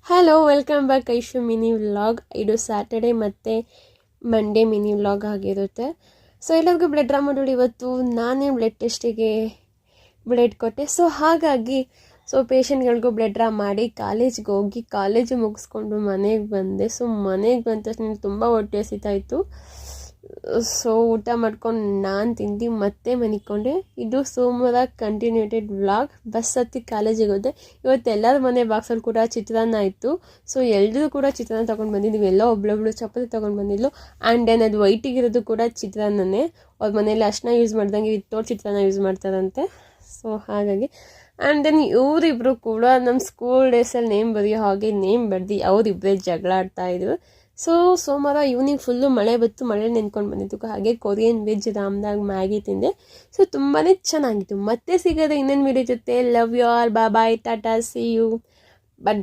Hello welcome back Aishu mini vlog. ಇದು Saturday ಮತ್ತು Monday mini vlog ಆಗಿರುತ್ತೆ. ಸೊ ಎಲ್ಲರಿಗೂ ಬ್ಲಡ್ ಡ್ರಾ ಮಾಡೋಳು. ಇವತ್ತು ನಾನೇ ಬ್ಲಡ್ ಟೆಸ್ಟಿಗೆ ಬ್ಲಡ್ ಕೊಟ್ಟೆ. ಸೊ ಹಾಗಾಗಿ ಪೇಷಂಟ್ಗಳಿಗೂ ಬ್ಲಡ್ ಡ್ರಾ ಮಾಡಿ ಕಾಲೇಜ್ಗೆ ಹೋಗಿ ಕಾಲೇಜು ಮುಗಿಸ್ಕೊಂಡು ಮನೆಗೆ ಬಂದೆ. ಸೊ ಮನೆಗೆ ಬಂದ ತಕ್ಷಣ ತುಂಬ ಹೊಟ್ಟೆ ಹಸಿತಾಯಿತ್ತು. ಸೊ ಊಟ ಮಾಡ್ಕೊಂಡು ನಾನು ತಿಂದು ಮತ್ತೆ ಮನಿಕೊಂಡೆ. ಇದು ಸೋಮವಾರ ಕಂಟಿನ್ಯೂಟೆಡ್ ವ್ಲಾಗ್. ಬಸ್ ಹತ್ತಿ ಕಾಲೇಜಿಗೆ ಹೋದೆ. ಇವತ್ತು ಎಲ್ಲರ ಮನೆ ಬಾಕ್ಸಲ್ಲಿ ಕೂಡ ಚಿತ್ರಾನ್ನ ಇತ್ತು. ಸೊ ಎಲ್ಲರೂ ಕೂಡ ಚಿತ್ರಾನ್ನ ತೊಗೊಂಡು ಬಂದಿದ್ದೀವಿ. ಎಲ್ಲ ಒಬ್ಳೊಬ್ಳು ಚಪಾತಿ ತೊಗೊಂಡು ಬಂದಿದ್ಲು. ಆ್ಯಂಡ್ ದೆನ್ ಅದು ವೈಟಿಗಿರೋದು ಕೂಡ ಚಿತ್ರಾನ್ನನೇ. ಅವ್ರ ಮನೇಲಿ ಅಷ್ಟನ್ನ ಯೂಸ್ ಮಾಡ್ದಂಗೆ ವಿತ್ತೌಟ್ ಚಿತ್ರಾನ್ನ ಯೂಸ್ ಮಾಡ್ತಾರಂತೆ. ಸೊ ಹಾಗಾಗಿ ಆ್ಯಂಡ್ ದೆನ್ ಇವರಿಬ್ಬರು ಕೂಡ ನಮ್ಮ ಸ್ಕೂಲ್ ಡೇಸಲ್ಲಿ ನೇಮ್ ಬರೆಯೋ ಹಾಗೆ ನೇಮ್ ಬರೆದು ಅವರಿಬ್ಬರೇ ಜಗಳ ಆಡ್ತಾಯಿದ್ರು. ಸೊ ಸೋಮವಾರ ಈವ್ನಿಂಗ್ ಫುಲ್ಲು ಮಳೆ ಬತ್ತು. ಮಳೆ ನೆನ್ಕೊಂಡು ಬಂದಿತ್ತು. ಹಾಗೆ ಕೊರಿಯನ್ ವೆಜ್ ರಾಮ್ದಾಗ ಮ್ಯಾಗಿ ತಿಂದೆ. ಸೊ ತುಂಬಾ ಚೆನ್ನಾಗಿತ್ತು. ಮತ್ತೆ ಸಿಗೋದು ಇನ್ನೊಂದು ವಿಡಿಯೋ ಜೊತೆ. Love you all. Bye tata, see you.